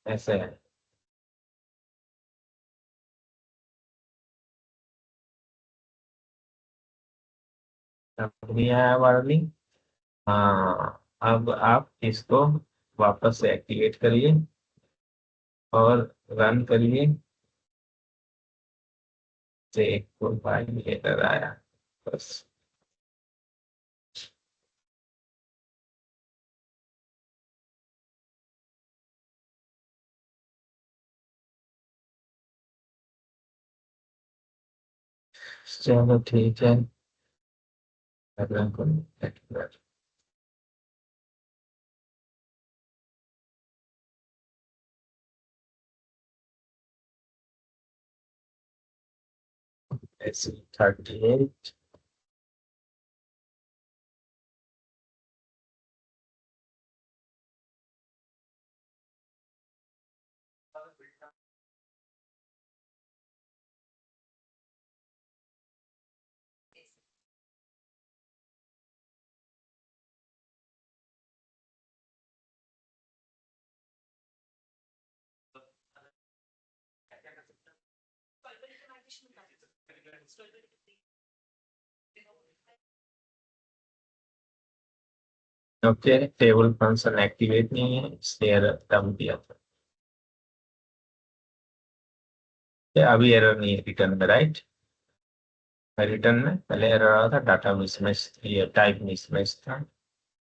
ऐसे है। अब नहीं आया वार्निंग। हाँ, अब आप इसको वापस से एक्टिवेट करिए और रन करिए। चेक प्रोफाइल एरर आया। बस। चलो ठीक है। रन करिए। ऐसे 38। ओके, टेबल फंक्शन एक्टिवेट नहीं है इसलिए एरर दम दिया था। अभी एरर नहीं है रिटर्न में, राइट। रिटर्न में पहले एरर आ रहा था, डाटा मिसमैच, ये टाइप मिसमैच था।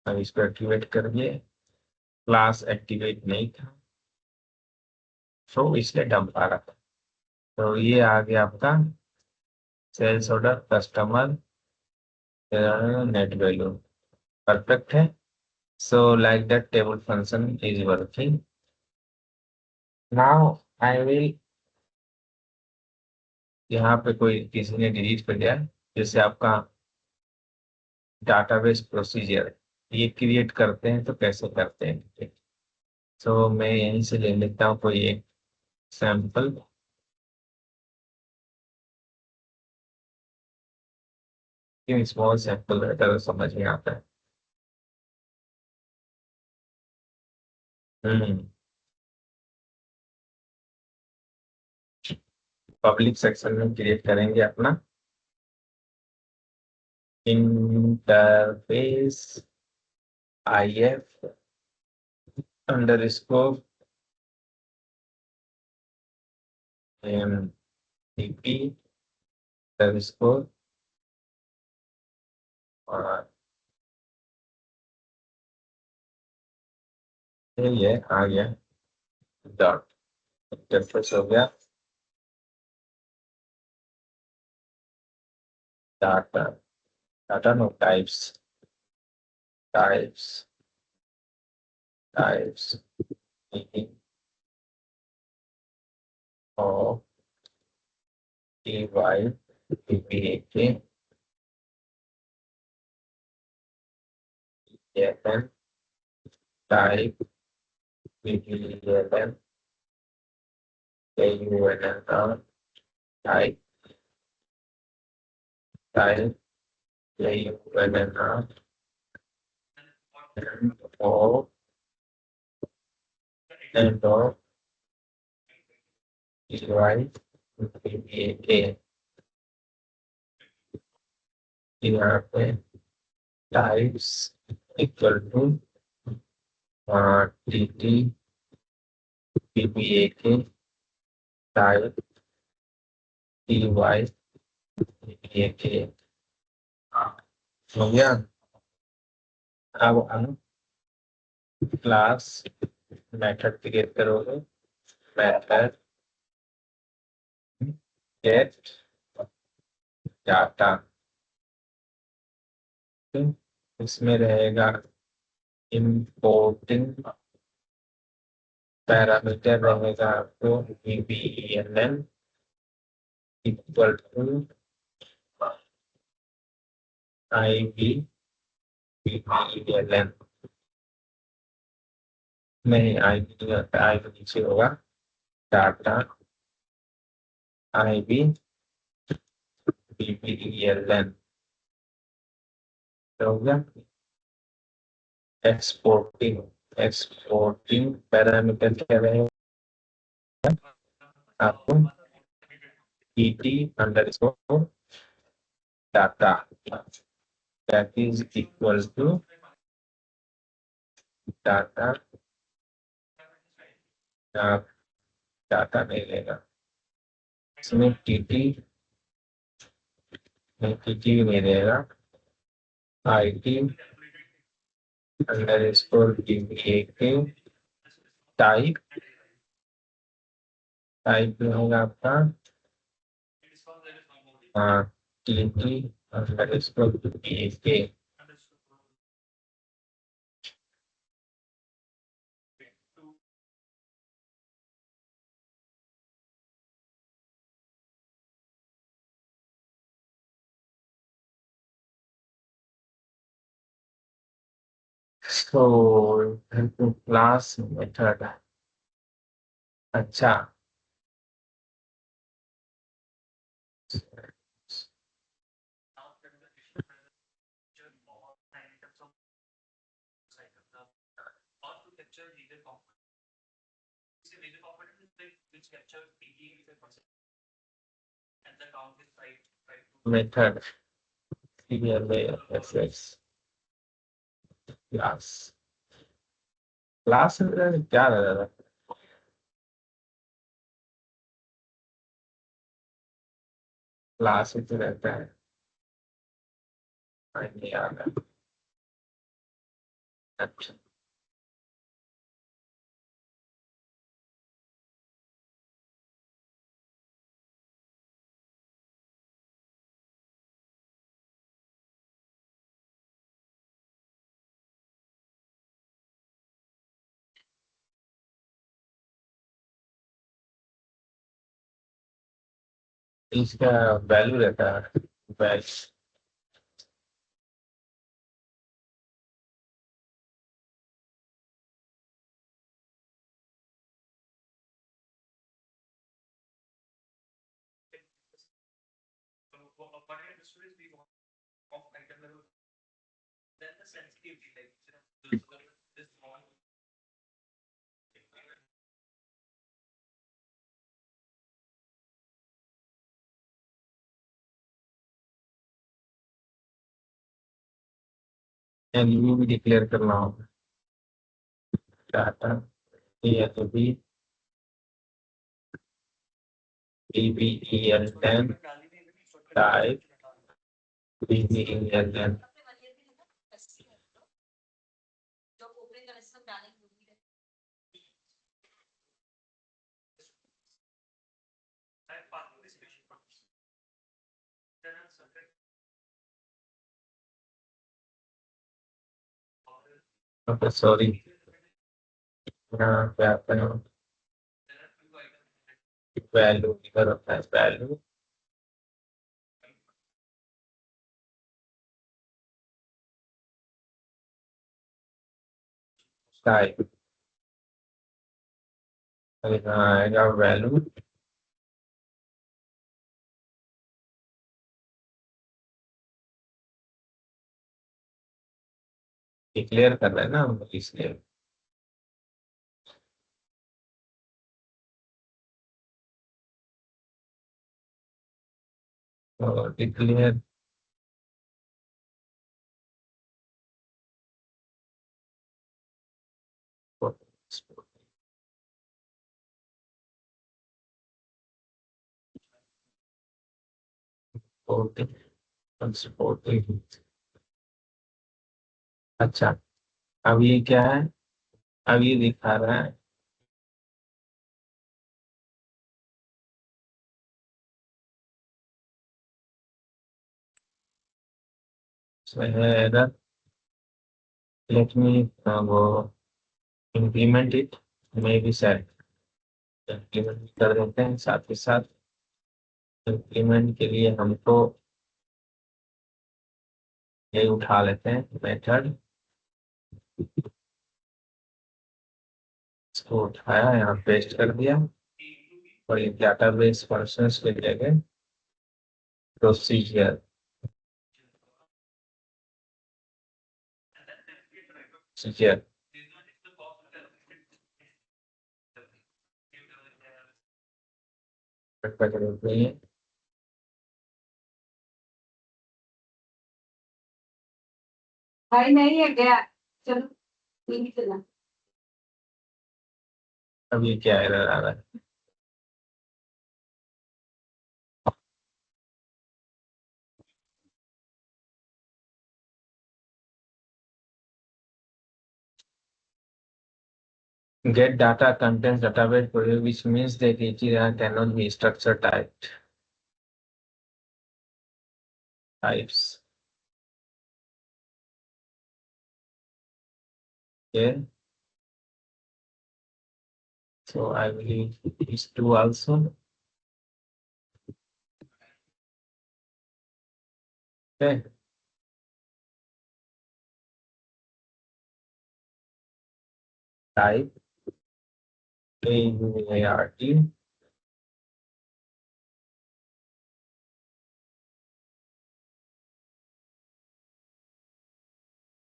अब इसको एक्टिवेट कर दिए। क्लास एक्टिवेट नहीं था, तो इसलिए डंप आ रहा था। तो ये आ गया आपका sales order customer net value. Perfect है। So like that table function is working. Now I will, यहाँ पे कोई किसी ने डिलीट कर दिया, जैसे आपका डाटाबेस प्रोसीजर ये क्रिएट करते हैं तो कैसे करते हैं। तो मैं यहीं से ले लेता हूँ कोई एक सैंपल। स्मॉल सैंपल रहता है तो समझ में आता है। हम्म। पब्लिक सेक्शन में क्रिएट करेंगे अपना interface IF underscore MDP underscore और ये आ गया डॉट। इंटरफेस हो गया। Data, data no types, types, types of TY PPAK ELN type PPLN KUNNR type type KUNNR and of TY PPAK। यहाँ पे types equal to TT PPAK type TY PPAK। हो गया। अब हम क्लास मेथड क्रिएट करोगे। Method get data, इसमें रहेगा importing parameter रहेगा आपको VBELN इक्वल टू IBVBELN। नहीं, IB नीचे होगा। डाटा IBVBELN हो गया। एक्सपोर्टिंग, एक्सपोर्टिंग पैरामीटर क्या रहेगा आपको ET_data that is equal to data data नहीं लेगा इसमें टीटी भी नहीं रहेगा IT अंडरस्कोर DBA टाइप में होगा आपका TT underscore DBA so class method अच्छा मेथड CLASS क्लास क्लास में क्या रहेगा क्लास में तो रहता है नहीं आ रहा अच्छा इसका वैल्यू रहता है वैल्यू एलयू भी डिक्लेयर करना होगा डाटा ये तो भी DBELN type DBELN okay sorry यहाँ पे आता है वैल्यू इधर होता है वैल्यू टाइप यहाँ आएगा वैल्यू डिक्लेयर कर रहे हैं ना हम लोग इसलिए तो डिक्लेयर अच्छा अब ये क्या है अब ये दिखा रहा है इसमें है एरर लेट मी वो implement it may be set implement कर देते हैं साथ ही साथ इंप्लीमेंट के लिए हमको ये उठा लेते हैं मेथड इसको उठाया यहाँ पेस्ट कर दिया और ये डेटाबेस फंक्शंस के जगह प्रोसीजर प्रोसीजर का जरूरत नहीं है। भाई नहीं है गया, चलो टीवी चला। अभी क्या एरर आ रहा है? Get data contains database for you, which means that it cannot be structure types. Okay. So I will use these two also. Okay. Type AUART.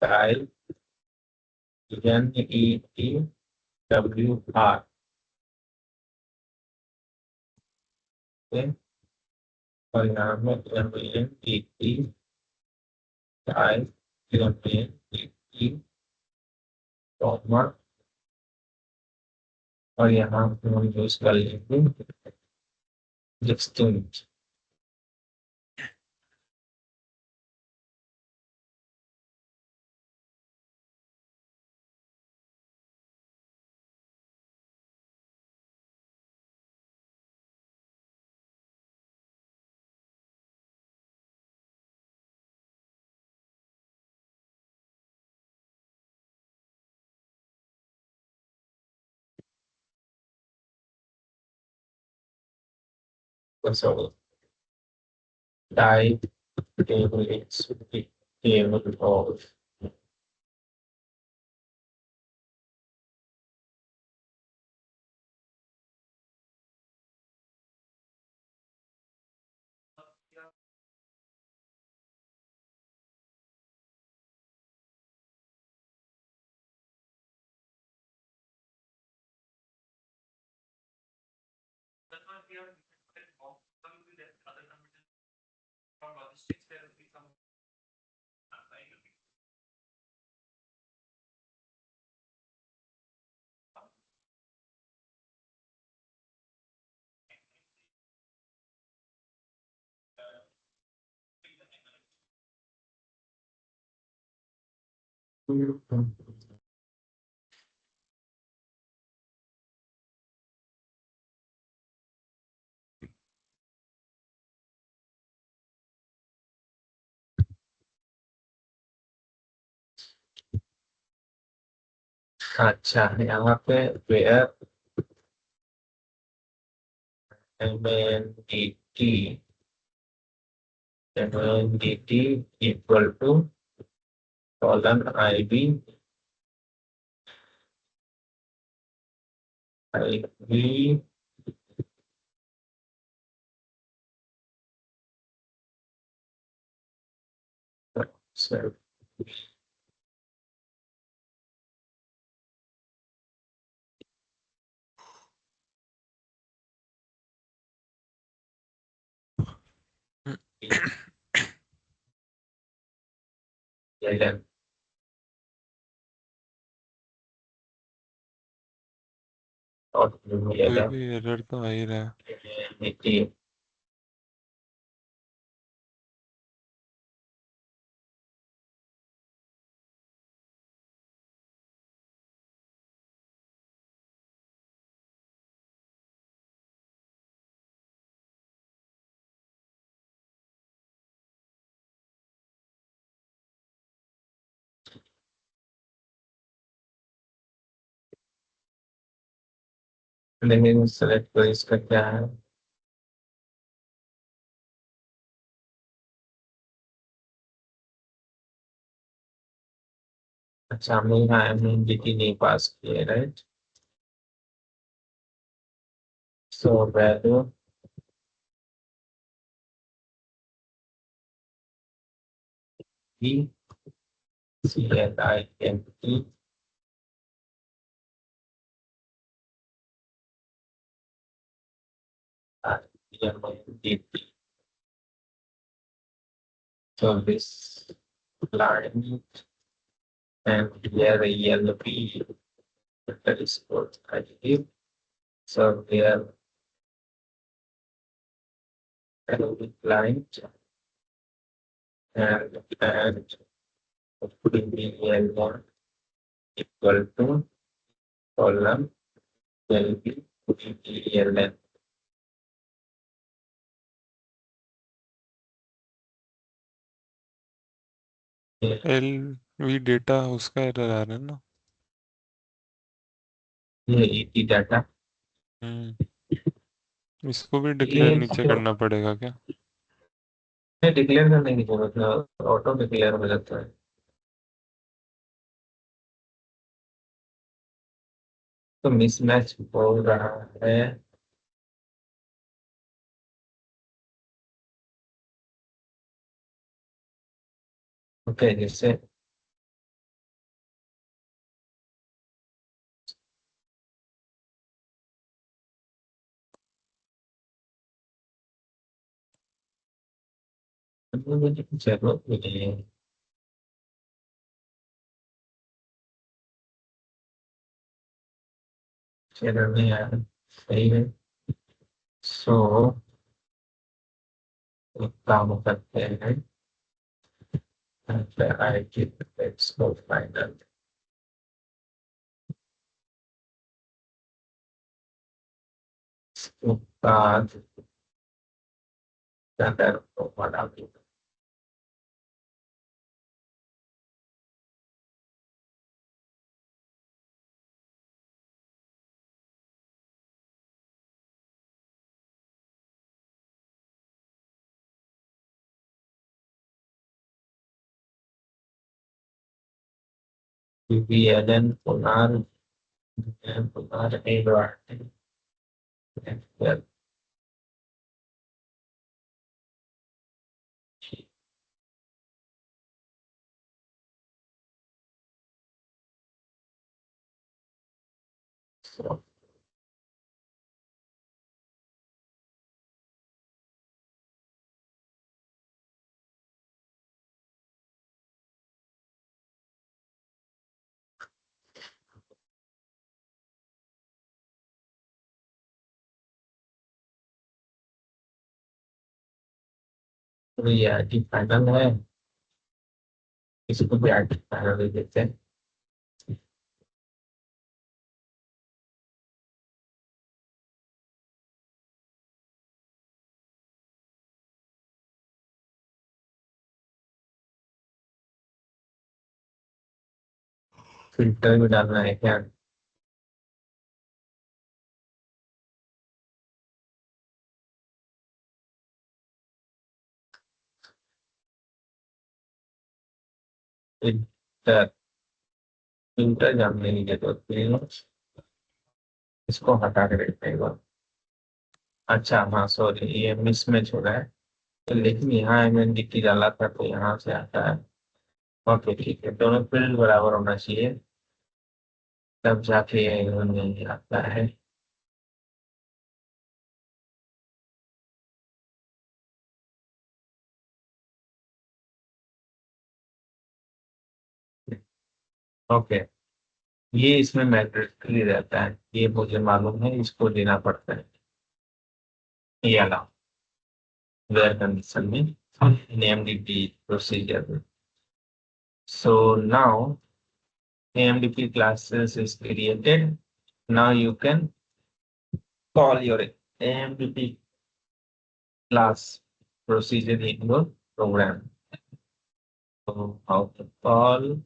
Type NETWR. Okay. और यहाँ में MENTT type MENTT कॉमा और यहाँ पे हम use कर लेंगे distinct. Sorry type table is table of अच्छा यहाँ पे where MNDT equal to colon IB so LM और कोई LM भी एरर तो आ ही रहा है। MNDT लेकिन सेलेक्ट करो इसका क्या है। अच्छा हमने यहाँ MNDT नहीं पास किए right. So value E CLINE MIDT. So this line and here ELP that is called additive. So here line and putting the L1 equal to column LB putting the LN. L V data उसका error आ रहा है ना। ये ET data इसको भी declare ये नीचे करना पड़ेगा क्या? डिक्लेयर करने की जरूरत है, ऑटो डिक्लेयर हो जाता है। तो मिसमैच हो रहा है। ओके जैसे जरूरत नहीं है। चलो नहीं आया, सही है। सो एक काम करते हैं, I give let's go final. उसके बाद standard को बढ़ा दूंगा। VLN पुनः पुनः एडवांटेज so ये आईटी फाइनल है, इसको भी आईटी फाइनल दे देते हैं। फिल्टर भी डालना है क्या? फिल्टर फिल्टर जानने की जरूरत नहीं है, इसको हटा के देखते हैं एक बार। अच्छा हाँ सॉरी, ये मिसमैच हो रहा है, तो लेकिन यहाँ MNDT डाला था तो यहाँ से आता है। ओके ठीक है, दोनों फील्ड बराबर होना चाहिए, तब जाके ये नहीं आता है। ओके, ये इसमें मैट्रिक्सली रहता है, ये मुझे मालूम है, इसको देना पड़ता है। ये अलाउ वेयर कंडीशन में AMDP procedure. So now AMDP classes is created. Now you can call your AMDP class procedure in your program. So how to call?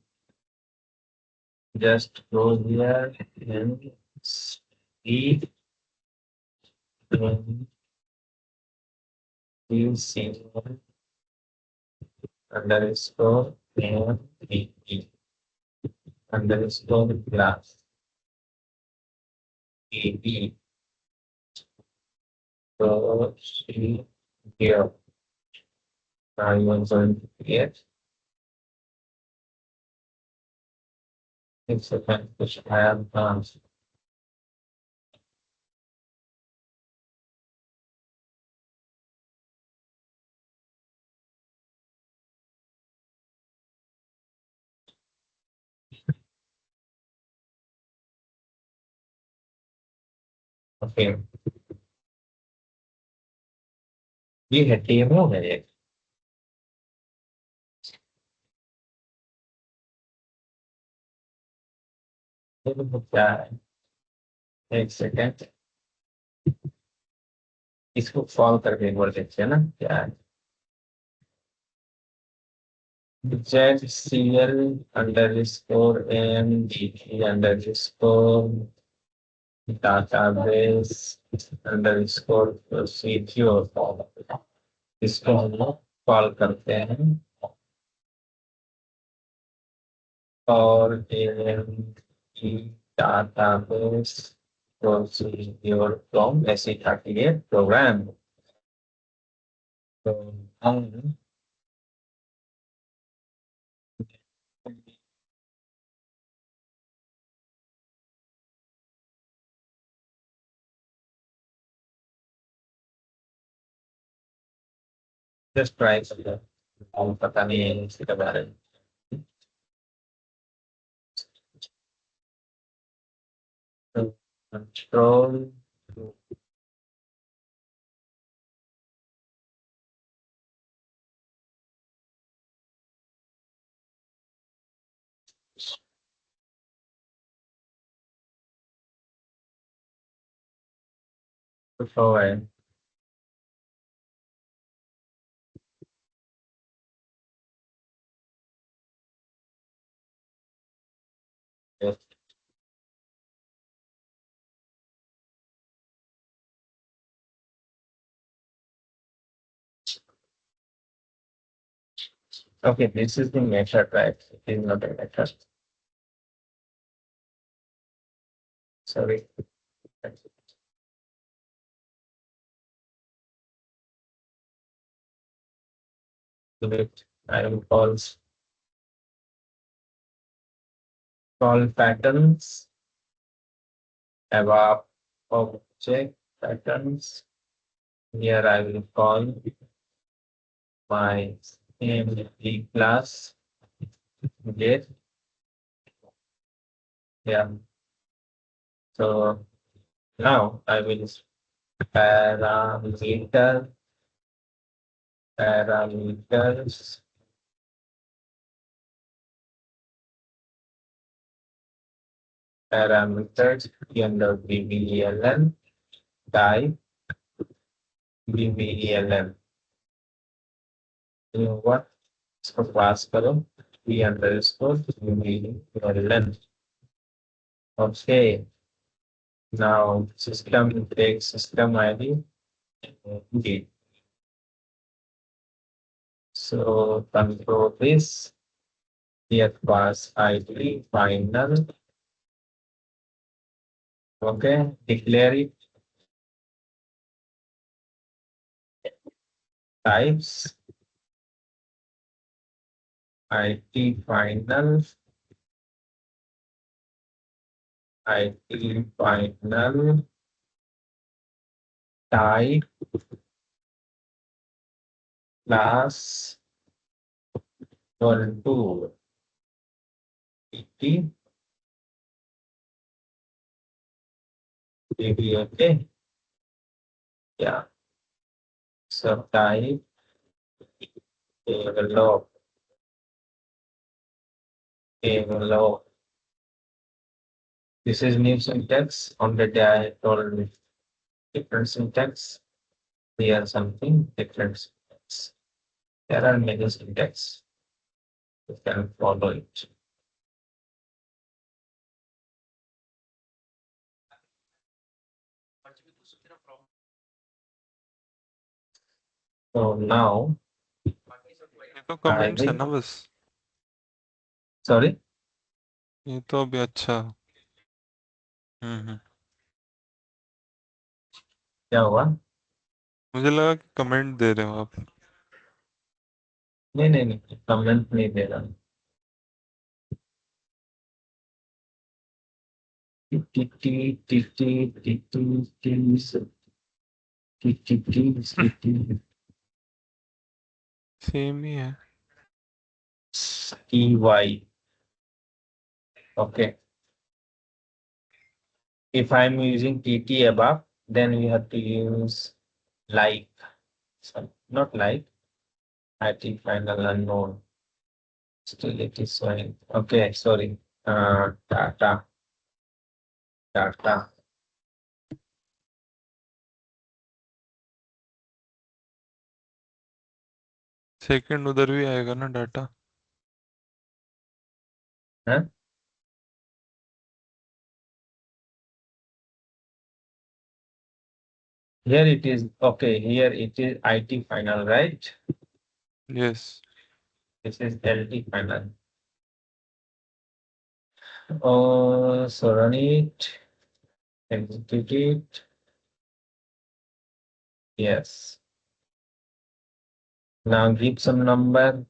Just go here and see when you see underscore AMDP underscore class AB. So see here. Now you are going to create. It's a which I have okay, ये है टीएमओ है ये। ये तो क्या है, एक second, इसको सॉल्व करके एक बार देखते हैं ना क्या है। ZCL underscore AMDT underscore database underscore procedure, इसको हम लोग कॉल करते हैं और AMD database procedure from SE38 program। तो हम जस्ट ट्राई करते हैं, हम पता नहीं है इसके बारे में। कंट्रोल तो है, okay, this is the method, right? It is not a method. Sorry. Wait, I will call patterns, above object patterns. Here I will call my empty class get. Yeah. So now I will parameters under BBELN type BBELN. You know what? इसको पास करो b underscore BBELN. Okay. Now system takes system ID. Okay. So control this. Here pass ID final. Okay. Declare it. Types ID final. ID final. Type class equal to PT. Maybe okay. Yeah. So type develop. This is new syntax. On the day I told different syntax. Here something different syntax. There are many syntax. You can follow it. So now ये तो I comments है ना will, बस, sorry, ये तो अभी अच्छा। हम्म। क्या हुआ? मुझे लगा कि कमेंट दे रहे हो आप। नहीं नहीं नहीं, कमेंट नहीं दे रहा। सेम ही है। EY. Okay. If I am using TT above, then we have to use like, so not like, IT final unknown. Still it is showing. Okay, sorry. Data. Second उधर भी आएगा ना data? Huh? Here it is. Okay, here it is IT final, right? Yes. This is LT final. Oh, so run it, execute it. Yes. Now give some number,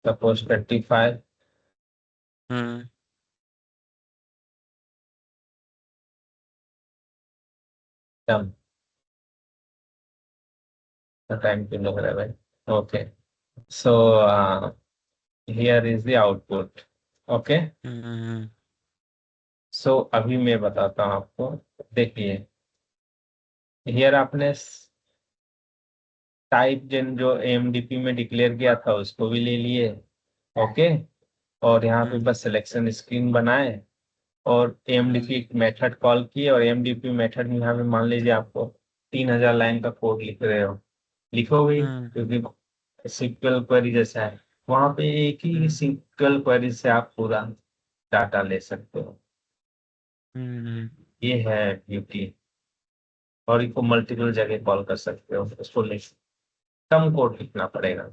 suppose 25. Done. The time to look at it. Okay. So here is the output. Okay. So अभी मैं बताता हूँ आपको. देखिए. Here आपने type जेन जो AMDP में declare किया था उसको भी ले लिए. ओके. और यहाँ पे बस सिलेक्शन स्क्रीन बनाए और AMDP मेथड कॉल किए और AMDP मेथड में यहाँ पे मान लीजिए आपको 3000 लाइन का कोड लिख रहे हो, लिखोगे क्योंकि सिक्वल क्वेरी जैसा है. वहां पे एक ही सिक्वल क्वेरी से आप पूरा डाटा ले सकते हो. ये है ब्यूटी. और इसको मल्टीपल जगह कॉल कर सकते हो. उसको कम कोड लिखना पड़ेगा,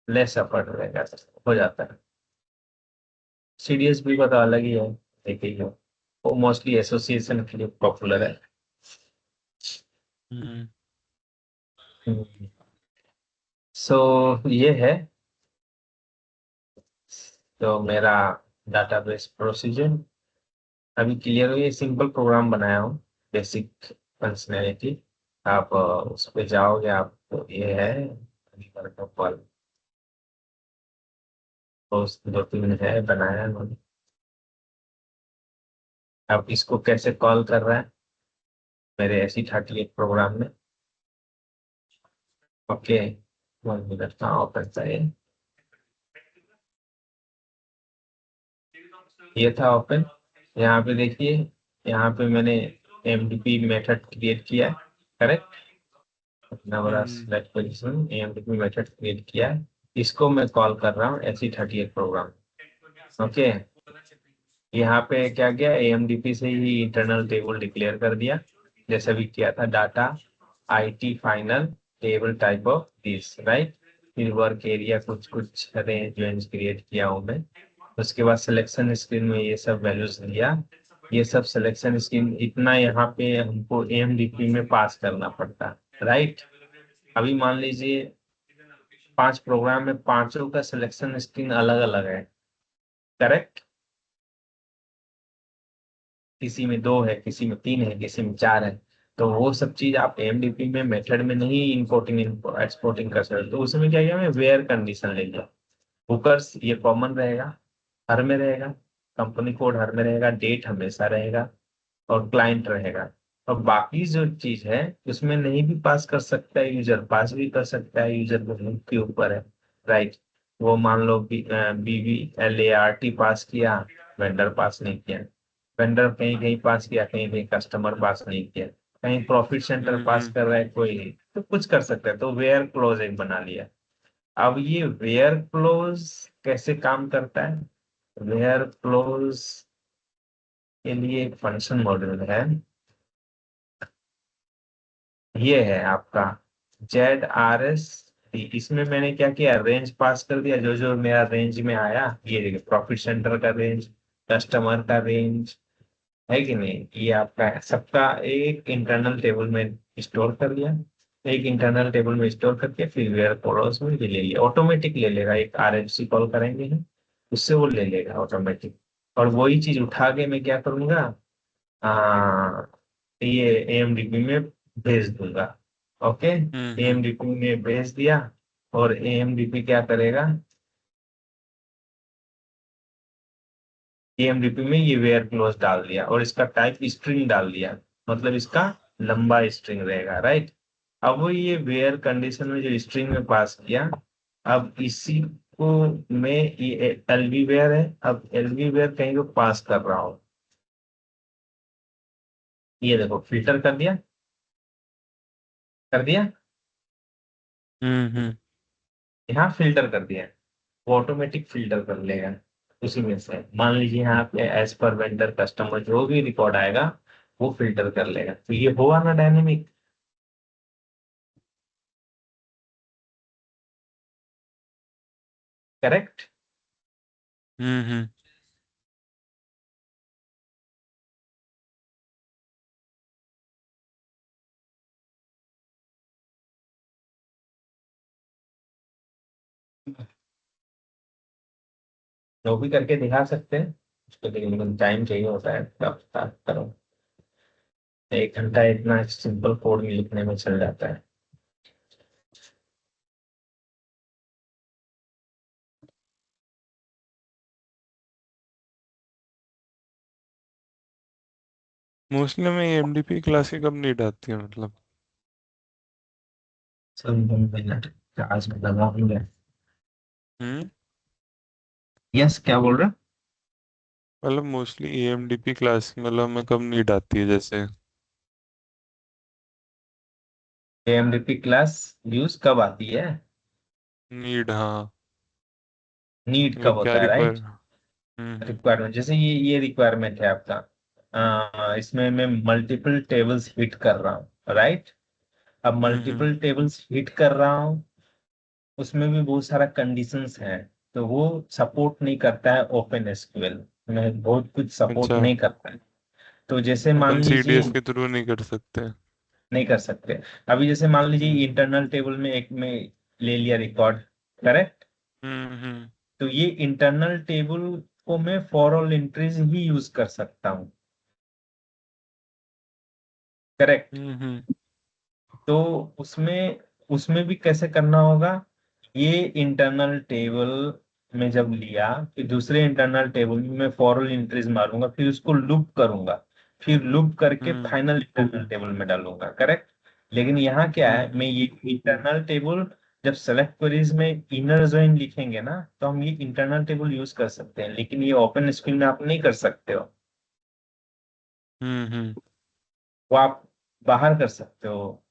लेस एफर्ट रहेगा, हो जाता है. सीडीएस भी पता अलग ही है, देखिए वो मोस्टली एसोसिएशन के लिए पॉपुलर है. सो ये है तो मेरा डाटाबेस प्रोसीजर अभी क्लियर हुई. सिंपल प्रोग्राम बनाया हूँ, बेसिक फंक्शनैलिटी. आप उस पे जाओगे, आपको ये है कॉल, दो तीन है बनाया उन्होंने. अब इसको कैसे कॉल कर रहा है मेरे SE38 प्रोग्राम में. ओके, 1 मिनट कहाँ ओपन चाहिए. ये था ओपन. यहाँ पे देखिए, यहाँ पे मैंने AMDP मेथड क्रिएट किया है. करेक्ट. अपना बड़ा select position AMDP method create किया है. इसको मैं कॉल कर रहा हूँ SE38 प्रोग्राम. ओके. यहाँ पे क्या किया, AMDP से ही इंटरनल टेबल डिक्लेयर कर दिया जैसा भी किया था. Data IT final table type of this, right. फिर वर्क एरिया कुछ रेंज क्रिएट किया हूँ मैं. उसके बाद सिलेक्शन स्क्रीन में ये सब वैल्यूज दिया. ये सब सिलेक्शन स्क्रीन इतना यहाँ पे हमको AMDP में पास करना पड़ता है, राइट. अभी मान लीजिए 5 प्रोग्राम में पांचों का सिलेक्शन स्क्रीन अलग अलग है. करेक्ट. किसी में 2 है, किसी में 3 है, किसी में 4 है. तो वो सब चीज आप AMDP में मेथड में नहीं इंपोर्टिंग एक्सपोर्टिंग कर सकते. तो उसमें क्या किया, मैं वेयर कंडीशन ले लिया. बुकर्स ये कॉमन रहेगा, हर में रहेगा. कंपनी कोड हर में रहेगा. डेट हमेशा रहेगा और क्लाइंट रहेगा. और बाकी जो चीज है उसमें नहीं भी पास कर सकता है यूजर, पास भी कर सकता है यूजर के ऊपर है, राइट. वो मान लो BBLART पास किया, वेंडर पास नहीं किया. वेंडर कहीं कहीं पास किया, कहीं कहीं कस्टमर पास नहीं किया, कहीं प्रॉफिट सेंटर पास कर रहा है कोई, तो कुछ कर सकता है. तो वेयर क्लोज एक बना लिया. अब ये वेयर क्लोज कैसे काम करता है. वेयर क्लोज के लिए एक फंक्शन मॉड्यूल है. ये है आपका ZRS. इसमें मैंने क्या किया, रेंज पास कर दिया. जो जो मेरा रेंज में आया, ये देखिए प्रॉफिट सेंटर का रेंज, कस्टमर का रेंज है कि नहीं. ये आपका है. सबका एक इंटरनल टेबल में स्टोर कर लिया. एक इंटरनल टेबल में स्टोर करके फिर वेयर क्लोज में भी ले लिया. ऑटोमेटिक ले लेगा. एक RFC कॉल करेंगे हम, उससे वो ले लेगा ऑटोमेटिक. और वही चीज उठा के मैं क्या करूंगा, ये AMDP में भेज दूंगा. ओके. AMDP में भेज दिया और AMDP क्या करेगा, एएमडीपी में ये वेयर क्लोज डाल दिया और इसका टाइप स्ट्रिंग डाल दिया, मतलब इसका लंबा स्ट्रिंग रहेगा, राइट। अब वो ये वेयर कंडीशन में जो स्ट्रिंग में पास किया, अब इसी को मैं ये एलवी वेयर है, अब एलवी वेयर कहीं को पास कर रहा हूं, ये देखो फिल्टर कर दिया, कर दिया, हम्म। यहाँ फिल्टर कर दिया, वो ऑटोमेटिक फिल्टर कर लेगा उसी में से। मान लीजिए यहाँ पे एज पर वेंडर कस्टमर जो भी रिकॉर्ड आएगा वो फिल्टर कर लेगा, तो ये हुआ ना डायनेमिक, करेक्ट। हम्म। वो भी करके दिखा सकते हैं, उसको लेकिन टाइम चाहिए होता है, तब स्टार्ट करो। 1 घंटा इतना सिंपल कोड में लिखने में चल जाता है। मोस्टली मैं एमडीपी क्लास ही कब नीड आती है मतलब? सब 2 मिनट आज में लगा होंगे। हम्म। यस, क्या बोल रहे मतलब मोस्टली एमडीपी क्लास मतलब मैं कब नीड आती है जैसे? एएमडीपी क्लास यूज कब आती है? नीड, हाँ। नीड कब मतलब क्या होता है, रिक्वायर? राइट। हम्म। रिक्वायरमेंट, जैसे ये रिक्वायरमेंट है आपका, इसमें मैं मल्टीपल टेबल्स हिट कर रहा हूँ, राइट। अब हम्म। मल्टीपल टेबल्स हिट कर रहा हूँ, उसमें भी बहुत सारा कंडीशंस है, तो वो सपोर्ट नहीं करता है, ओपन एसक्यूएल में बहुत कुछ सपोर्ट अच्छा, नहीं करता है। तो जैसे मान अपन लीजिए, सीडीएस के थ्रू नहीं कर सकते? नहीं कर सकते। अभी जैसे मान लीजिए हम्म इंटरनल टेबल में एक में ले लिया रिकॉर्ड, करेक्ट। हम्म। तो ये इंटरनल टेबल को मैं for all entries he use कर सकता हूँ, करेक्ट। हम्म। तो उसमें उसमें भी कैसे करना होगा, ये इंटरनल टेबल में जब लिया, फिर दूसरे इंटरनल टेबल में मैं फॉरल एंट्रीज मारूंगा, फिर उसको लूप करूंगा, फिर लूप करके हम्म फाइनल इंटरनल टेबल में डालूंगा, करेक्ट। लेकिन यहाँ क्या है, हम्म मैं ये इंटरनल टेबल जब सेलेक्ट क्वेरीज में इनर जॉइन लिखेंगे ना, तो हम ये इंटरनल टेबल यूज कर सकते हैं, लेकिन ये ओपन स्क्रीन में आप नहीं कर सकते हो। हम्म। वो आप बाहर कर सकते हो,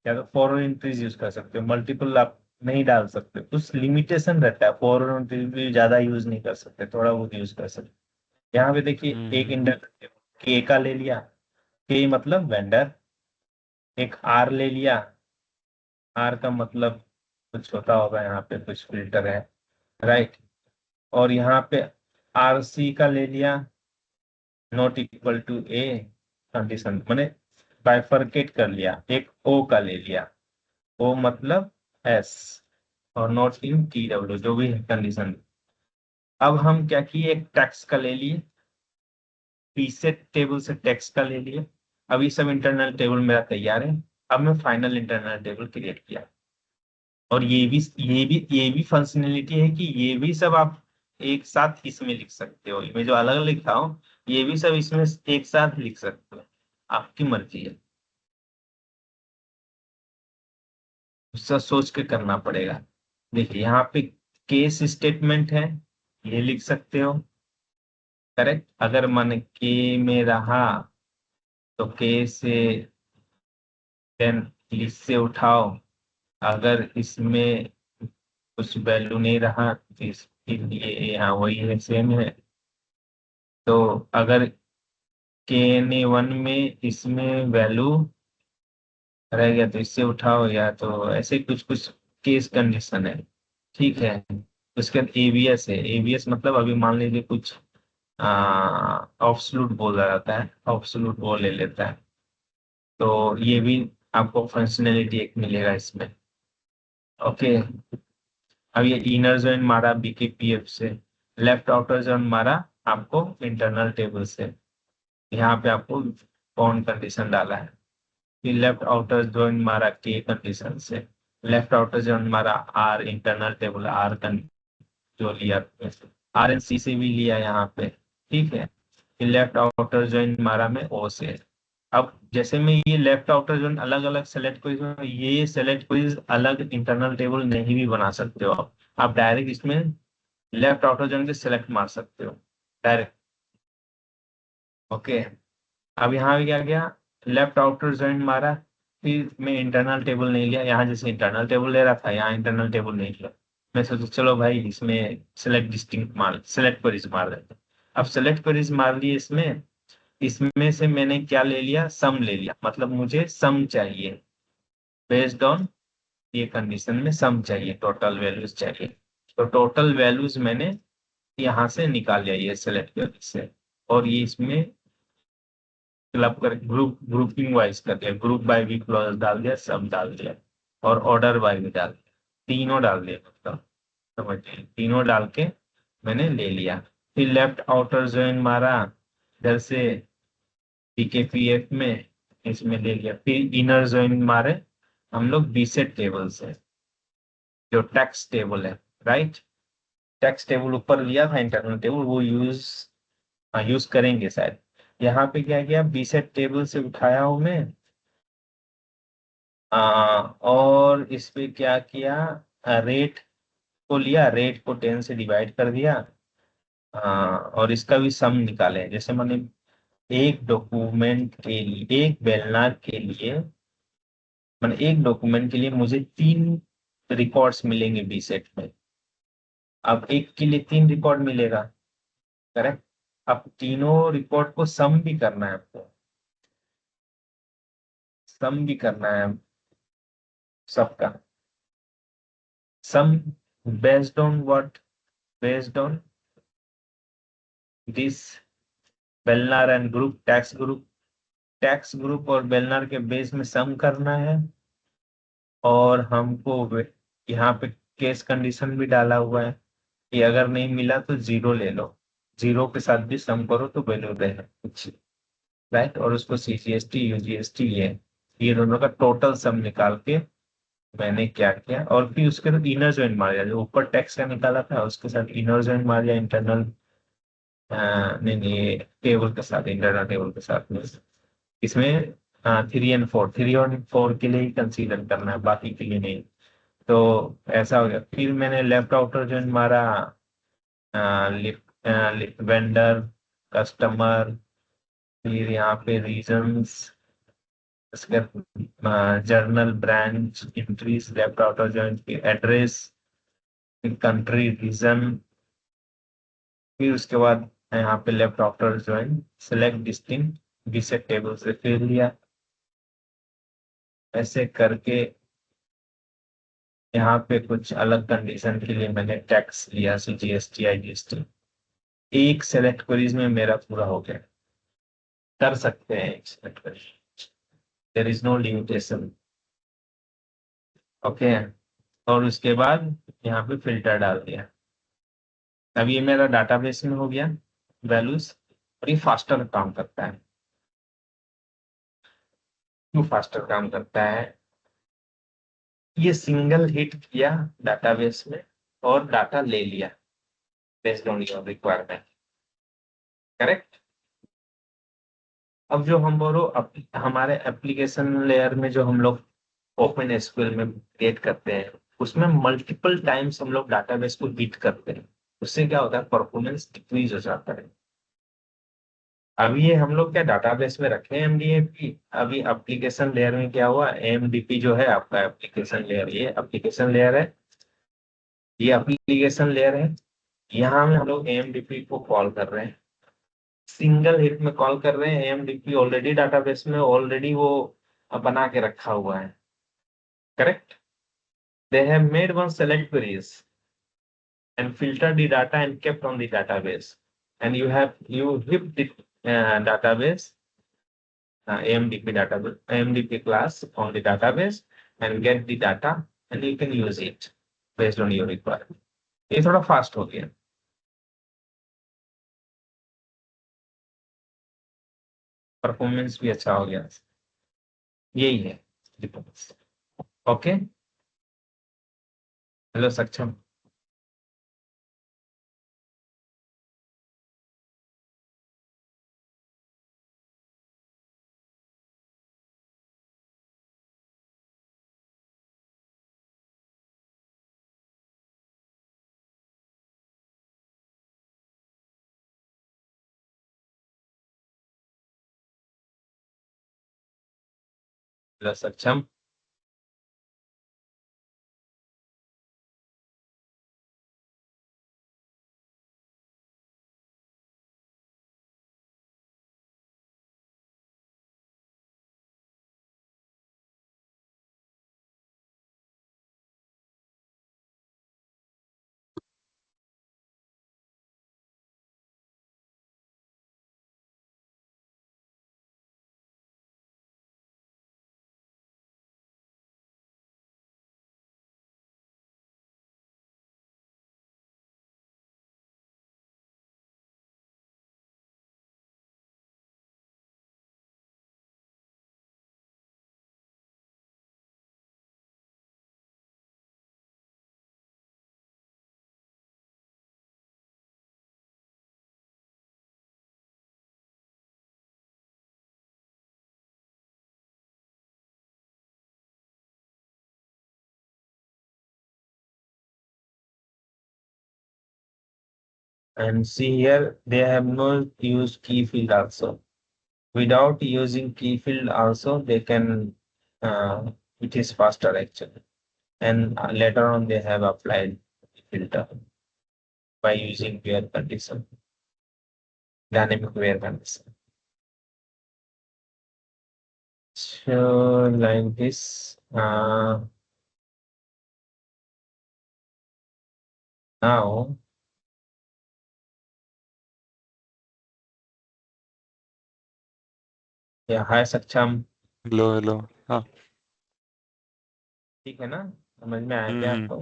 या तो फॉरन एंट्रीज यूज कर सकते हो, मल्टीपल आप नहीं डाल सकते, कुछ लिमिटेशन रहता है, फॉरन एंट्रीज भी ज्यादा यूज नहीं कर सकते, थोड़ा बहुत यूज कर सकते। यहाँ पे देखिए एक हम्म। इंडक्टर के का ले लिया, के मतलब वेंडर, एक आर ले लिया, आर का मतलब कुछ होता होगा, यहाँ पे कुछ फिल्टर है, राइट। और यहाँ पे आर सी का ले लिया, not equal to a condition, मैंने बाइफरकेट कर लिया, एक ओ का ले लिया, ओ मतलब एस, और नॉट इन टी डब्ल्यू जो भी है कंडीशन। अब हम क्या किए, एक टैक्स का ले लिए, पीसेट टेबल से टैक्स का ले लिए। अब ये सब इंटरनल टेबल मेरा तैयार है। अब मैं फाइनल इंटरनल टेबल क्रिएट किया, और ये भी फंक्शनैलिटी है कि ये भी सब आप एक साथ इसमें लिख सकते हो, मैं जो अलग अलग लिखा हूँ ये भी सब इसमें एक साथ लिख सकते हो, आपकी मर्जी है, उसका सोच के करना पड़ेगा। देखिए यहाँ पे केस स्टेटमेंट है, ये लिख सकते हो, करेक्ट। अगर मन के में रहा तो के से देन लिस्ट से उठाओ, अगर इसमें कुछ वैल्यू नहीं रहा तो इसके लिए यहाँ वही है, सेम है। तो अगर के एन ए वन में इसमें वैल्यू रह गया तो इससे उठाओ, या तो ऐसे कुछ कुछ केस कंडीशन है, ठीक है। उसके बाद एवीएस है, एवीएस मतलब अभी मान लीजिए कुछ ऑब्सोल्यूट बोला जाता है, ऑब्सोल्यूट वो ले लेता है, तो ये भी आपको फंक्शनैलिटी एक मिलेगा इसमें, ओके। अब ये इनर जॉइन मारा बीकेपीएफ से, लेफ्ट आउटर जॉइन मारा आपको इंटरनल टेबल से, यहाँ पे आपको कौन कंडीशन डाला है, फिर लेफ्ट आउटर जॉइन मारा के कंडीशन से, लेफ्ट आउटर जॉइन मारा आर इंटरनल टेबल आर जो लिया, आर एन सी से भी लिया यहाँ पे, ठीक है, ये लेफ्ट आउटर जॉइन मारा मैं ओ से। अब जैसे मैं ये लेफ्ट आउटर जॉइन अलग अलग सेलेक्ट क्वेरीज में, ये सेलेक्ट क्वेरीज अलग इंटरनल टेबल नहीं भी बना सकते हो आप डायरेक्ट इसमें लेफ्ट आउटर जॉइन के सेलेक्ट मार सकते हो डायरेक्ट। ओके, अब यहाँ भी क्या गया, लेफ्ट आउटर जॉइन मारा, फिर मैं इंटरनल टेबल नहीं लिया, यहाँ जैसे इंटरनल टेबल ले रहा था यहाँ इंटरनल टेबल नहीं लिया। मैं सोचा चलो भाई इसमें सेलेक्ट डिस्टिंक्ट मार, सेलेक्ट क्वेरीज मार देते। अब सेलेक्ट क्वेरीज मार लिए इसमें, इसमें से मैंने क्या ले लिया, सम ले लिया, मतलब मुझे सम चाहिए बेस्ड ऑन ये कंडीशन में सम चाहिए, टोटल वैल्यूज चाहिए। तो टोटल वैल्यूज मैंने यहाँ से निकाल लिया ये सेलेक्ट क्वेरी से, और ये इसमें क्लब कर ग्रुपिंग वाइज कर दिया, ग्रुप बाय भी क्लॉज डाल दिया, सब डाल दिया, और ऑर्डर बाय भी डाल दिया, तीनों डाल दिया, मतलब समझिए तीनों डाल के मैंने ले लिया। फिर लेफ्ट आउटर ज्वाइन मारा इधर से पीकेपीएफ में, इसमें ले लिया। फिर इनर ज्वाइन मारे हम लोग बीसेट टेबल से, जो टैक्स टेबल है, राइट, टैक्स टेबल ऊपर लिया था इंटरनल टेबल, वो यूज करेंगे शायद। यहाँ पे क्या किया, बीसेट टेबल से उठाया हूं मैं, और इस पे क्या किया, रेट को लिया, रेट को 10 से डिवाइड कर दिया, और इसका भी सम निकाले। जैसे मैंने एक डॉक्यूमेंट के लिए, एक बेलनार के लिए, मैंने एक डॉक्यूमेंट के लिए मुझे 3 रिकॉर्ड्स मिलेंगे बी सेट में। अब एक के लिए 3 रिकॉर्ड मिलेगा, करेक्ट। अब तीनों रिकॉर्ड को सम भी करना है आपको, सम भी करना है सबका। Sum based on what, based on this बेलनार and group, tax group, tax group और बेलनार के बेस में सम करना है। और हमको यहाँ पे केस कंडीशन भी डाला हुआ है कि अगर नहीं मिला तो 0 ले लो, 0 के साथ भी सम करो तो वैल्यू देना कुछ, राइट। और उसको सीजीएसटी यूजीएसटी ये दोनों का टोटल सम निकाल के मैंने क्या किया, और फिर उसके साथ इनर ज्वाइन मार दिया, जो ऊपर टैक्स का निकाला था उसके साथ इनर ज्वाइन मार दिया इंटरनल, नहीं नहीं टेबल के साथ, इंटरनल टेबल के साथ में। इसमें 3 और 4, 3 और 4 के लिए ही कंसीडर करना है, बाकी के लिए नहीं। तो ऐसा हो गया। फिर मैंने लेफ्ट आउटर ज्वाइन मारा, वेंडर, कस्टमर, फिर यहाँ पे reasons, journal, branch, entries, left outer join, फिर एड्रेस, फिर कंट्री, रीजन, फिर उसके बाद यहाँ पे left outer join select distinct बीसेट टेबल से फिर लिया। ऐसे करके यहाँ पे कुछ अलग कंडीशन के लिए मैंने टैक्स लिया, सी जीएसटी आई जीएसटी। एक सेलेक्ट क्वेरीज में मेरा पूरा हो गया, कर सकते हैं एक select query, there is no limitation. Okay, और उसके बाद यहाँ पे फिल्टर डाल दिया। अब ये मेरा डाटाबेस में हो गया वैल्यूज, और ये फास्टर काम करता है। क्यों फास्टर काम करता है, ये सिंगल हिट किया डाटाबेस में और डाटा ले लिया based on your requirement, correct. अब जो हम बोलो हमारे एप्लीकेशन लेयर में जो हम लोग ओपन एसक्यूएल में क्रिएट करते हैं, उसमें मल्टीपल टाइम्स हम लोग डाटाबेस को हिट करते हैं, उससे क्या होता है, परफॉर्मेंस डिक्रीज हो जाता है। अभी ये हम लोग क्या डाटाबेस में रखे हैं एमडीएपी, अभी एप्लीकेशन लेयर में क्या हुआ, एमडीपी जो है आपका एप्लीकेशन लेयर, ये एप्लीकेशन लेयर है, ये एप्लीकेशन लेयर है। यहाँ में हम लोग एमडीपी को कॉल कर रहे हैं, सिंगल हिट में कॉल कर रहे हैं। एमडीपी ऑलरेडी डाटाबेस में ऑलरेडी वो बना के रखा हुआ है, correct. They have made one select queries and filtered the data and kept on the database, and you hit the database, AMDP database, AMDP class on the database and get the data, and you can use it based on your requirement. ये थोड़ा fast हो गया, performance भी अच्छा हो गया, यही है डिफरेंस। ओके, हेलो सक्षम। सक्षम। And see here, they have no use key field also. Without using key field also, they can, it is faster actually. And later on, they have applied filter by using where condition, dynamic where condition. So like this, now, yeah, hi सक्षम, hello hello. हाँ। ठीक है ना, समझ में आया क्या आपको?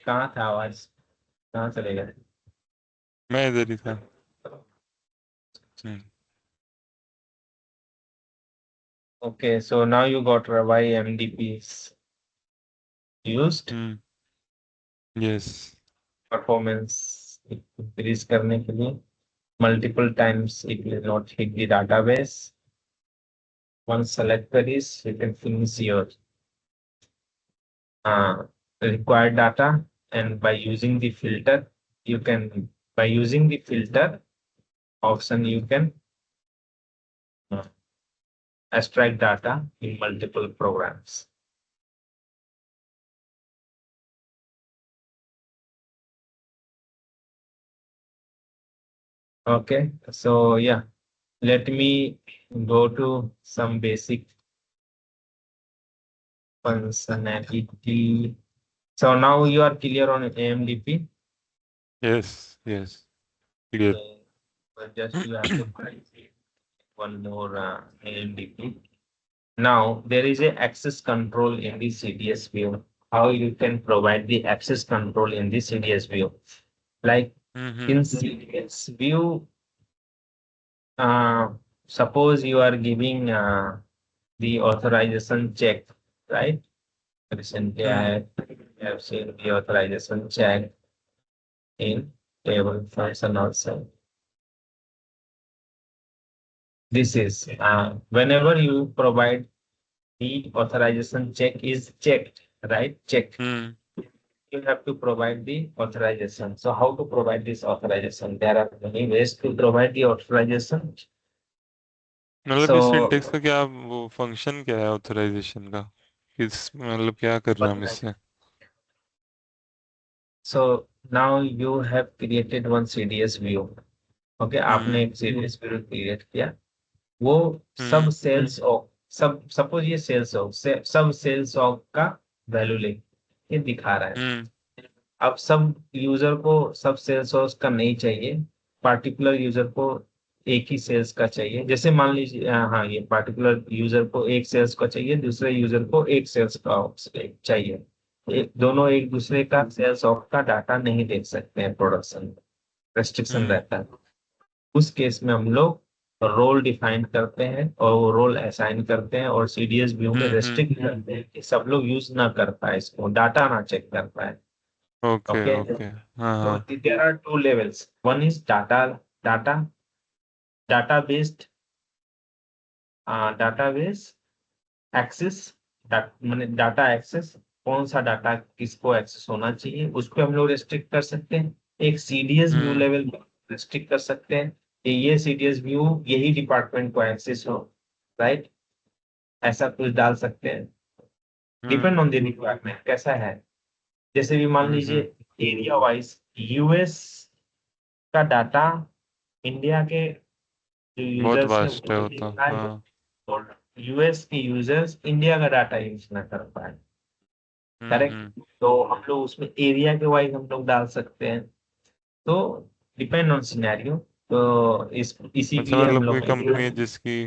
कहाँ था आवाज, कहाँ चले गए? मैं इधर ही था। हम्म। Okay, so now you got why MDP is used. Yes. Performance increase करने के लिए multiple times it will not hit the database. Once selector is, you can finish your required data, and by using the filter, you can, by using the filter option, you can extract data in multiple programs. Okay, so yeah, let me go to some basic functionality. So now you are clear on AMDP. Yes yes clear. But just you have to find one more AMDP. Now there is a access control in the CDS view. How you can provide the access control in the CDS view? Like in CDS view, suppose you are giving the authorization check, right? Recently, I have seen the authorization check in table function also. This is whenever you provide the authorization check is checked, right? Check. You have to provide the authorization. So how to provide this authorization? There are many ways to provide the authorization. मतलब इस So, syntax का क्या, वो function क्या है authorisation का, किस मतलब क्या करना है इससे? so now you have created one CDS view. Okay, आपने एक CDS view create किया. वो सब सेल्स ऑफ, सब सपोज ये सेल्स ऑफ सब सेल्स ऑफ का वैल्यू ले ये दिखा रहा है. अब सब यूजर को सब सेल्स ऑफ का नहीं चाहिए, पार्टिकुलर यूजर को एक ही सेल्स का चाहिए. जैसे मान लीजिए हाँ, ये पार्टिकुलर यूजर को एक सेल्स का चाहिए, दूसरे यूजर को एक सेल्स का चाहिए. दोनों एक दूसरे का सेल्स ऑफ का डाटा नहीं देख सकते हैं, प्रोडक्शन रेस्ट्रिक्शन रहता है. उस केस में हम लोग रोल डिफाइन करते हैं और वो रोल असाइन करते हैं और सीडीएस व्यू में रेस्ट्रिक्ट करते हैं कि सब लोग यूज ना कर पाए, इसको डाटा ना चेक कर पाए. Okay Okay, okay. हाँ so हाँ। there are two levels. One is data based database access. मैंने डाटा एक्सेस, कौन सा डाटा किसको एक्सेस होना चाहिए उस पर हम लोग रेस्ट्रिक्ट कर सकते हैं. एक सीडीएस व्यू लेवल रेस्ट्रिक्ट कर सकते हैं कि ये सीडीएस व्यू यही डिपार्टमेंट को एक्सेस हो, राइट? ऐसा कुछ डाल सकते हैं, हम्म डिपेंड ऑन द रिक्वायरमेंट कैसा है। जैसे भी मान लीजिए हम्म। एरिया वाइज यूएस का डाटा इंडिया के जो बहुत यूजर्स है वास्ट वो है तो वो तो, देख पाएंगे, हाँ। और यूएस के यूजर्स इंडिया का डाटा यूज ना कर पाए। करेक्ट। हम्म। तो हम लोग उसमें एरिया के वाइज हम लोग डाल सकते हैं। तो डिपेंड ऑन सिनेरियो, तो इसी के अच्छा, लिए हम मतलब कोई लोग कंपनी है जिसकी,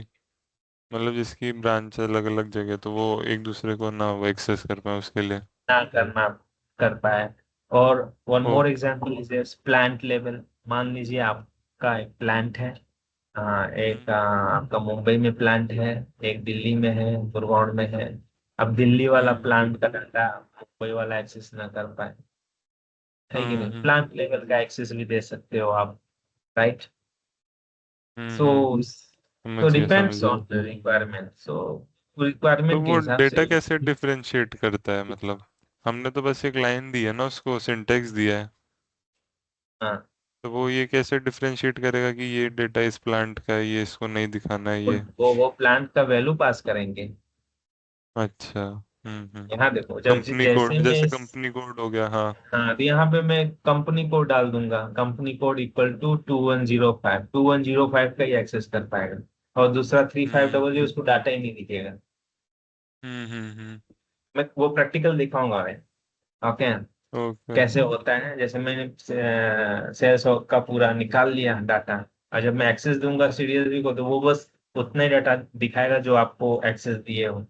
मतलब जिसकी ब्रांच अलग अलग जगह, तो वो एक दूसरे को ना वो एक्सेस कर पाए उसके लिए। ना करना कर पाए। और one more okay. Example is plant level. मान लीजिए आपका एक प्लांट है, एक आपका मुंबई में प्लांट है, एक दिल्ली में है, गुड़गांव में है। अब दिल्ली वाला हम्म प्लांट का डाटा मुंबई वाला एक्सेस ना कर पाए, है कि नहीं? हम्म। प्लांट लेवल का एक्सेस भी दे सकते हो आप, राइट? सो हम्म। तो समझ गया समझ डिपेंड्स गया। ऑन द रिक्वायरमेंट, सो तो रिक्वायरमेंट के वो हिसाब से। डेटा कैसे डिफरेंशिएट करता है, मतलब हमने तो बस एक लाइन दी है ना, उसको सिंटेक्स दिया है, हाँ, तो वो ये कैसे डिफरेंशिएट करेगा कि ये डेटा इस प्लांट का है, ये इसको नहीं दिखाना है वो ये। वो प्लांट का वैल्यू पास करेंगे। अच्छा। यहाँ देखो, जब कंपनी जैसे कोड, मैं जैसे कंपनी कोड हो गया, हाँ। हाँ, तो यहाँ पे मैं कंपनी कोड डाल दूंगा, कंपनी कोड इक्वल टू 2105, 2105 का ही एक्सेस कर पाएगा। और दूसरा थ्री फाइव हम्म डबल जीरो उसको डाटा ही नहीं दिखेगा। हम्म। मैं वो प्रैक्टिकल दिखाऊंगा मैं। ओके। ओके। कैसे होता है, जैसे मैंने सेल्स का पूरा निकाल लिया डाटा, और जब मैं एक्सेस दूंगा सीडीएसबी को, तो वो बस उतना ही डाटा दिखाएगा जो आपको एक्सेस दिए हो,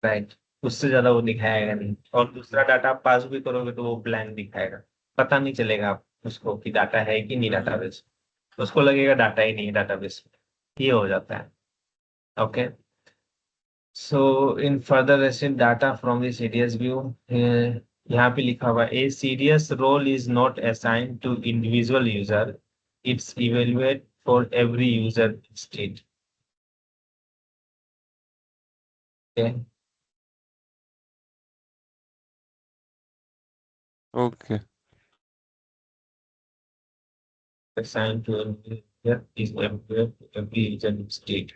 राइट? उससे ज्यादा वो दिखाएगा नहीं। और दूसरा डाटा आप पास भी करोगे तो वो ब्लैंक दिखाएगा। पता नहीं चलेगा आप उसको कि डाटा है कि नहीं हम्म। डाटाबेस। उसको लगेगा डाटा ही नहीं है डाटाबेस में। ये हो जाता है। Okay. So in further receive data from the CDS view, यहाँ पे लिखा हुआ a CDS role is not assigned to individual user, it's evaluate for every user state. Okay. assigned to a user is evaluated to every user state।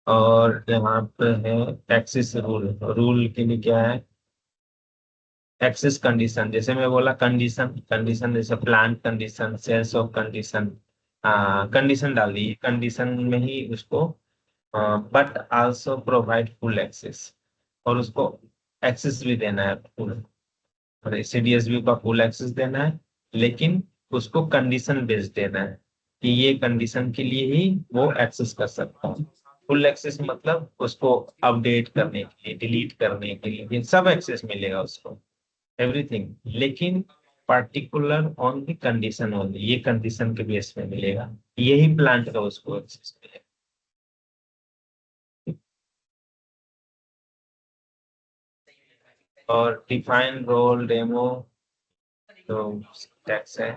और यहाँ पे है access rule. Rule के लिए क्या है? एक्सेस कंडीशन, जैसे मैं बोला कंडीशन, कंडीशन जैसे plant condition, sales of condition, condition डाल दी कंडीशन में ही उसको, but also provide full access. और उसको एक्सेस भी देना है फुल, और सीडीएस व्यू का फुल एक्सेस देना है, लेकिन उसको कंडीशन बेस्ड देना है कि ये कंडीशन के लिए ही वो एक्सेस कर सकता है। फुल एक्सेस मतलब उसको अपडेट करने के लिए, डिलीट करने के लिए, ये सब एक्सेस मिलेगा उसको, एवरीथिंग। लेकिन particular on the condition only, ये कंडीशन के बेस पे मिलेगा, यही प्लांट का उसको एक्सेस मिलेगा। और डिफाइन रोल डेमो, तो टैक्स है,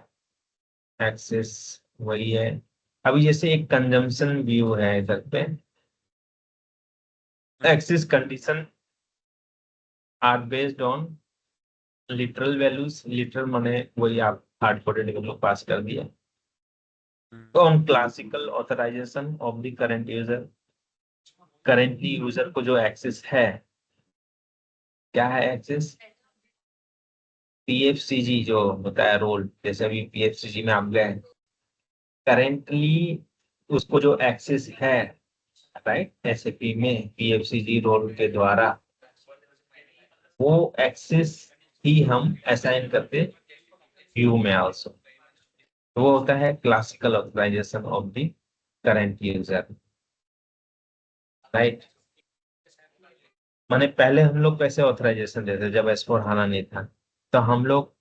एक्सेस वही है। अभी जैसे एक कंजम्पशन व्यू है इधर पे, access condition are based on literal values, literal माने वही आप हार्ड कोडेड वैल्यू पास कर दिया, on classical authorization of the current user. Currently user को जो एक्सेस है, क्या है एक्सेस? पीएफसीजी जो होता है रोल, जैसे अभी पीएफसीजी में आप गए, करेंटली उसको जो एक्सेस है, राइट, एसएपी में पीएफसीजी रोल के द्वारा वो एक्सेस ही हम असाइन करते व्यू में आल्सो। तो वो होता है classical authorization of the current user, right? माने पहले हम लोग कैसे ऑथराइजेशन देते, जब एस4 हाना नहीं था, तो हम लोग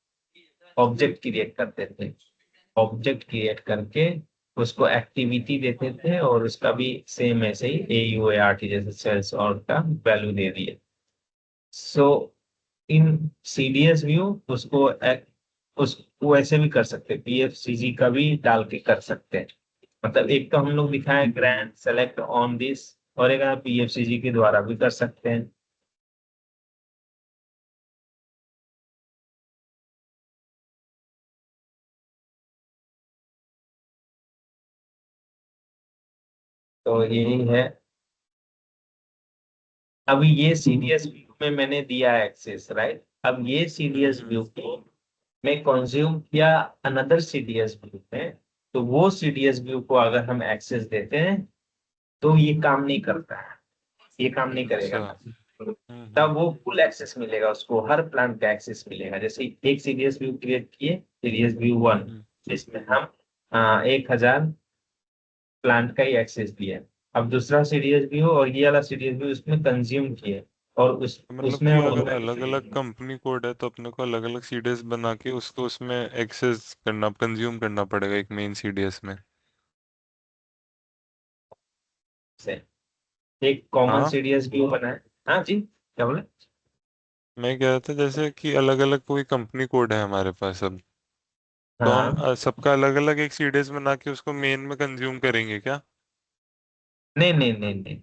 ऑब्जेक्ट क्रिएट करते थे। ऑब्जेक्ट क्रिएट करके उसको एक्टिविटी देते थे, और उसका भी सेम ऐसे ही ए यू ए आर टी जैसे सेल्स और का वैल्यू दे दिए। सो इन सीडीएस व्यू उसको उसको ऐसे भी कर सकते हैं, पीएफसीजी का भी डाल के कर सकते हैं। मतलब एक तो हम लोग दिखाए ग्रैंड सेलेक्ट ऑन दिस, और एक पीएफसीजी के द्वारा भी कर सकते हैं। तो यही है। अभी ये सीडीएस व्यू में मैंने दिया एक्सेस, राइट। अब ये सीडीएस व्यू को मैं कंज्यूम किया अनदर सीडीएस व्यू में, तो वो सीडीएस व्यू को अगर हम एक्सेस देते हैं तो ये काम नहीं करता है, ये काम नहीं करेगा। अच्छा। तब वो फुल एक्सेस मिलेगा उसको, हर प्लान का एक्सेस मिलेगा। जैसे एक सीडीएस व्यू क्रिएट किए, सीडीएस व्यू 1, जिसमें हम 1000 प्लांट का ही एक्सेस दिया। अब दूसरा सीडीएस व्यू और ये वाला सीडीएस व्यू उसमें कंज्यूम किए, और मतलब उसमें कि हम अगर अलग अलग कंपनी कोड है तो अपने को अलग अलग सीडीएस बना के उसको उसमें एक्सेस करना, कंज्यूम करना पड़ेगा एक मेन सीडीएस में। से एक कॉमन हाँ, सीडीएस व्यू बनाए। हाँ जी, क्या बोले? मैं कह रहा था जैसे कि अलग अलग कोई कंपनी कोड है हमारे पास अब, तो हम हाँ, सबका अलग अलग एक सीडीएस बना के उसको मेन में कंज्यूम करेंगे क्या? नहीं नहीं नहीं नहीं,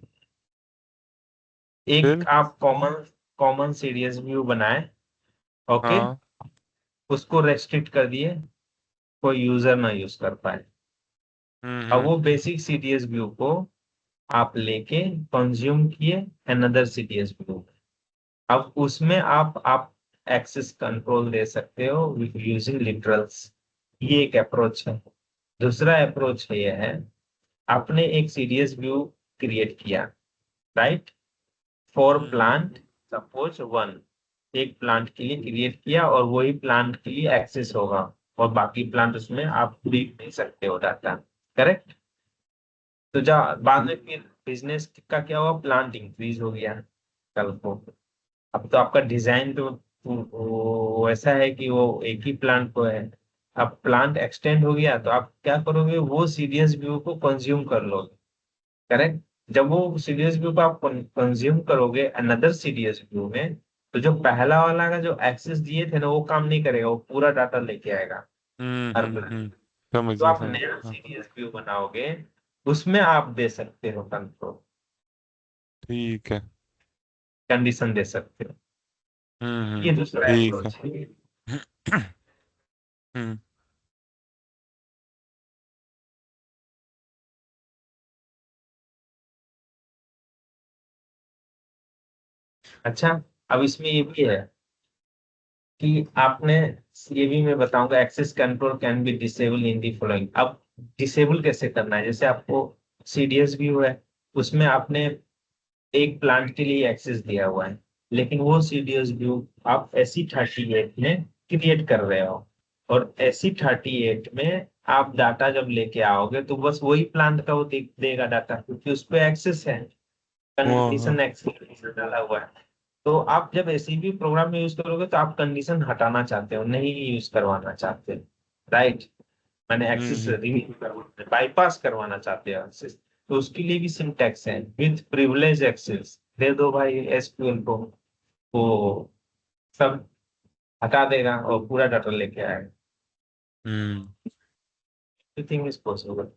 एक फिर? आप कॉमन कॉमन सीडीएस व्यू बनाए, ओके, हाँ। उसको रेस्ट्रिक्ट कर दिए, कोई यूजर ना यूज कर पाए। अब हम्म। वो बेसिक सीडीएस व्यू को आप लेके कंज्यूम किए अनदर सीडीएस व्यू। अब उसमें आप एक्सेस कंट्रोल दे सकते हो यूजिंग लिटरल्स। ये एक अप्रोच है। दूसरा अप्रोच ये है, आपने एक सीडीएस व्यू क्रिएट किया, right, for hmm. Plant, suppose 1, एक प्लांट के लिए क्रिएट किया और वही प्लांट के लिए एक्सेस होगा, और बाकी प्लांट उसमें आप देख नहीं सकते हो डाटा, करेक्ट। तो जा बाद में फिर बिजनेस का क्या हुआ, प्लांट इंक्रीज हो गया कल को। अब तो आपका डिजाइन तो वो वैसा है कि वो एक ही प्लांट को है। अब प्लांट एक्सटेंड हो गया तो आप क्या करोगे, वो सीडीएस व्यू को कंज्यूम कर लोगे, करेक्ट। जब वो सीडीएस व्यू को आप कंज्यूम करोगे अनदर सीडीएस व्यू में, तो जो पहला वाला का जो एक्सेस दिए थे ना, वो काम नहीं करेगा, वो पूरा डाटा लेके आएगा हर प्लांट। समझ तो गया, आप समझ नया गया, हाँ। सीडीएस व्यू बनाओगे, उसमें आप दे सकते हो कंट्रोल, ठीक है। कंडीशन दे सकते हो। ये दूसरा ठीक है। अप्रोच है। हम्म। अच्छा, अब इसमें ये भी है कि आपने, ये भी मैं बताऊंगा, access control can be disable in the following. अब डिसेबल कैसे करना है, जैसे आपको सीडीएस व्यू है, उसमें आपने एक प्लांट के लिए एक्सेस दिया हुआ है, लेकिन वो सीडीएस व्यू आप SE38 में क्रिएट कर रहे हो, और SE38 में आप डाटा जब लेके आओगे तो बस वही प्लांट का वो देगा डाटा, क्योंकि उस पर एक्सेस है, हाँ, हाँ। कंडीशन एक्सेस डाला हुआ है। तो आप जब ऐसे भी प्रोग्राम में यूज करोगे तो आप कंडीशन हटाना चाहते हो, नहीं यूज करवाना चाहते, राइट। मैंने एक्सेस हम्म। रिमूव करवाना, बाईपास करवाना चाहते हो एक्सेस, तो उसके लिए भी सिंटैक्स है, विथ प्रिविलेज एक्सेस दे दो भाई एसक्यूएल को, वो सब हटा देगा और पूरा डाटा लेके आएगा। Hmm. Everything is possible,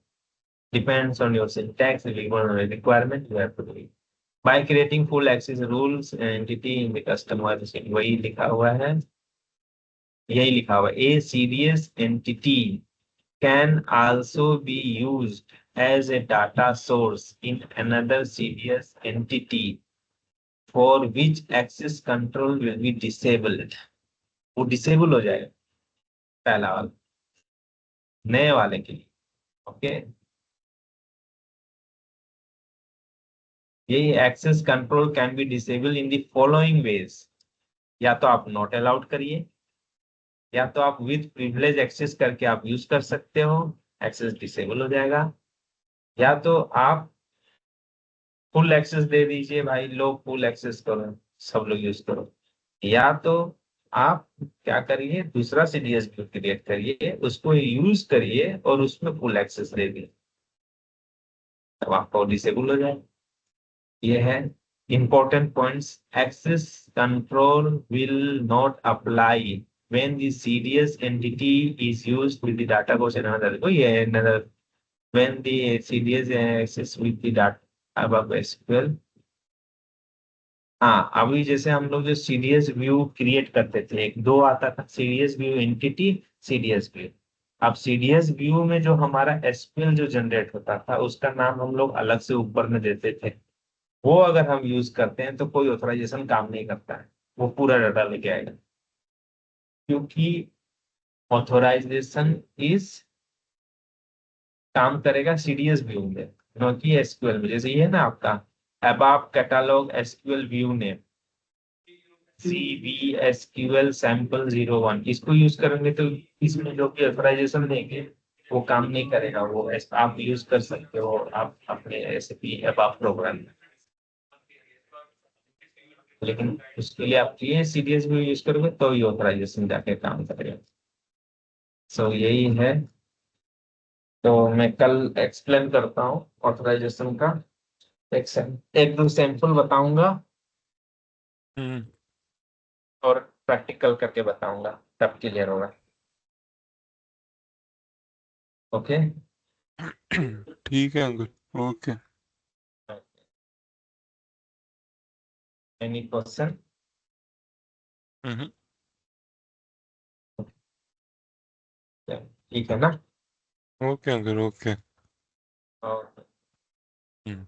depends on your syntax requirement you have to do by creating full access rules entity in the customer। वही लिखा हुआ है, यही लिखा हुआ है, a CDS entity can also be used as a data source in another CDS entity for which access control will be disabled। वो disable हो जाएगा पहला वाला, नए वाले के लिए, ओके। यही access control can be disable in the following ways. या तो आप नॉट अलाउड करिए, या तो आप विथ प्रिविलेज एक्सेस करके आप यूज कर सकते हो, एक्सेस डिसेबल हो जाएगा। या तो आप फुल एक्सेस दे दीजिए, भाई लोग फुल एक्सेस करो, सब लोग यूज करो। या तो आप क्या करिए, दूसरा सीडीएस क्रिएट करिए, उसको यूज करिए और उसमें फुल एक्सेस दे दिए, तब आपका डिसेबल हो जाए। ये है important points। Access control will not apply when the CDS entity is used with the data goes in another। Oh yeah, another, when the CDS access with the data above SQL। हाँ, अभी जैसे हम लोग जो CDS view create करते थे, एक दो आता था, CDS view entity, CDS view. अब सीडीएस व्यू में जो हमारा एसक्यूएल जो जनरेट होता था, उसका नाम हम लोग अलग से ऊपर में देते थे, वो अगर हम यूज करते हैं तो कोई ऑथराइजेशन काम नहीं करता है, वो पूरा डाटा लेके आएगा, क्योंकि ऑथराइजेशन इज काम करेगा सीडीएस व्यू में, न कि एसक्यूएल में। जैसे ये है ना आपका ABAP catalog SQL view name CVSQL sample 01, इसको यूज करेंगे तो इसमें जो भी ऑथराइजेशन देंगे वो काम नहीं करेगा। वो आप यूज कर सकते हो आप अपने एसएपी अबाप प्रोग्राम में, लेकिन उसके लिए आप ये सीडीएस व्यू यूज करोगे तो ये ऑथराइजेशन जाके काम करेगा। सो यही है। तो मैं कल एक्सप्लेन करता हूँ ऑथराइजेशन का, एक दो सैंपल बताऊंगा हम्म। और प्रैक्टिकल करके बताऊंगा, तब क्लियर होगा। ओके। ठीक है Ankur. Okay. Any question? Hmm. ठीक है ना? ओके अंकुर। ओके। और हम्म।